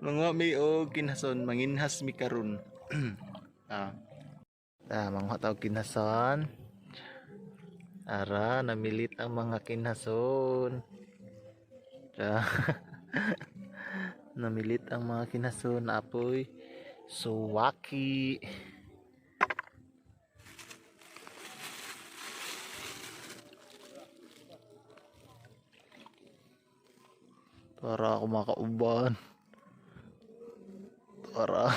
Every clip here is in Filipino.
Mga mi o kinason manginhas mi karon. Mangha taw kinason. Ara namilit ang mga kinason. Namilit ang mga kinason apoy suwaki. Para ako makauban. Para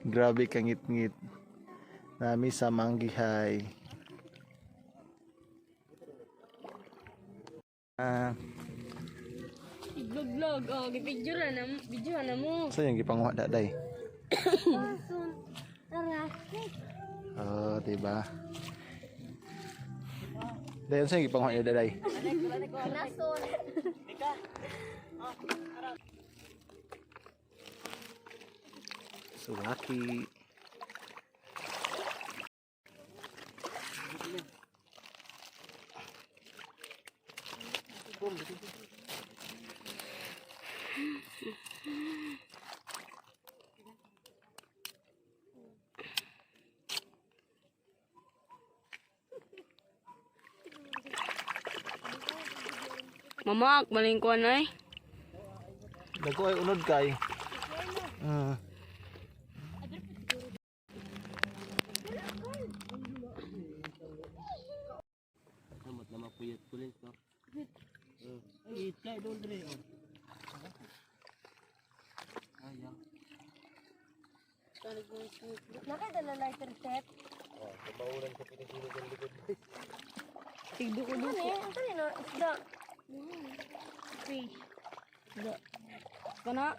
grabe kang ngit-ngit. Nami sa manggihay. Vlog, oh, video na mo. Sa yung gipanguha daday. Oh, diba? Dayon sa yung gipanguha daday. Nason. Suwaki. Mamak, malingkuan ay. Dako ay unod kay. Namat nama puyat kulit ko. Ay, kay doon dire. Ayang. Nakadala lighter set. Oh, kabaulan ko pinigilo ng likod. Tigdo ko doon. Ano yun? Isda. Fish. Isda. Kana?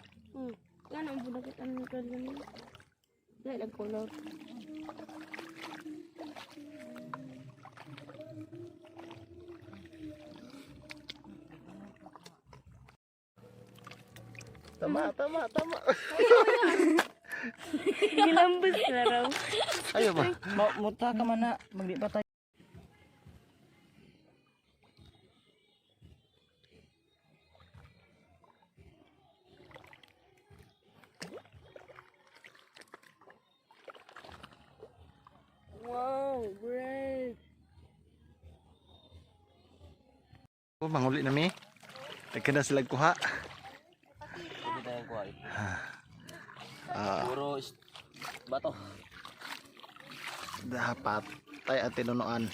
Kana ang budak kita ng kanya. Dahil ang color. Tama. Ginambas na raw. Ayo ba? Muta ka man na, magdi pa tayo. Wow, great. Oh, manguli na mi. Nagkana sila kuha. Hindi tayo kuha. Ah, Puro bato. dapat tay at tinunuan.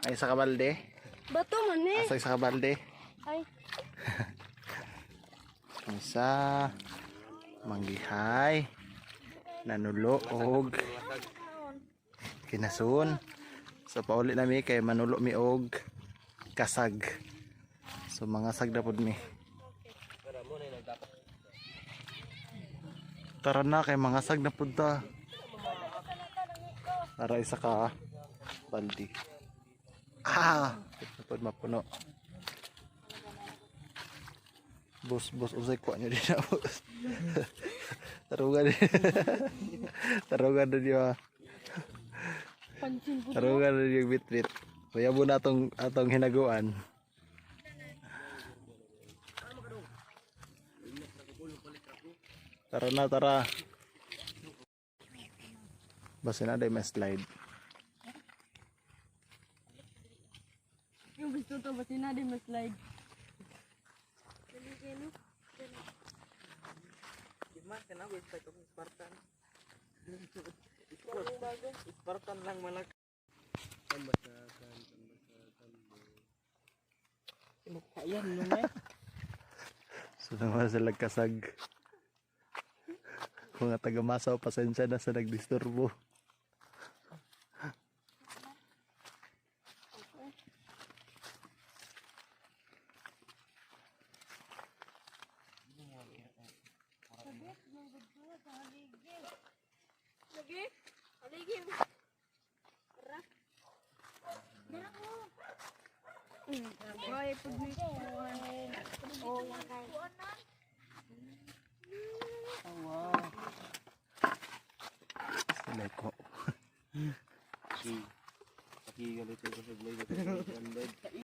Ay sa kabalde. Bato man eh. Asa sa kabalde. Ay. Isa manggihay. Nanulo og kinasun. So pauli na mi kay manulo mi og kasag. So mga sag na pud mi. Tara na kay mga sag na pud ta. Para isa ka baldi. Pud mapuno. Bos usay ko nyo din na bos. Tarugan din. Tarugan din yung Pansin po. tarugan din yung bit-bit. Kaya mo na atong hinaguan. Tara na, tara. Basta na may slide. Yung gusto to, basta na din mag-slide. Gimana kana website ng Spartan? Spartan lang malak. Tambasakan. Ayan mo na. So naman sa lagkasag. Kung nga taga-masaw, pasensya na sa nagdisturbo. Lagi? Aligi. Tara. Ay, pud mi. Oh, yan kay. Wow. Sila ko. Paki galit ko sa blade.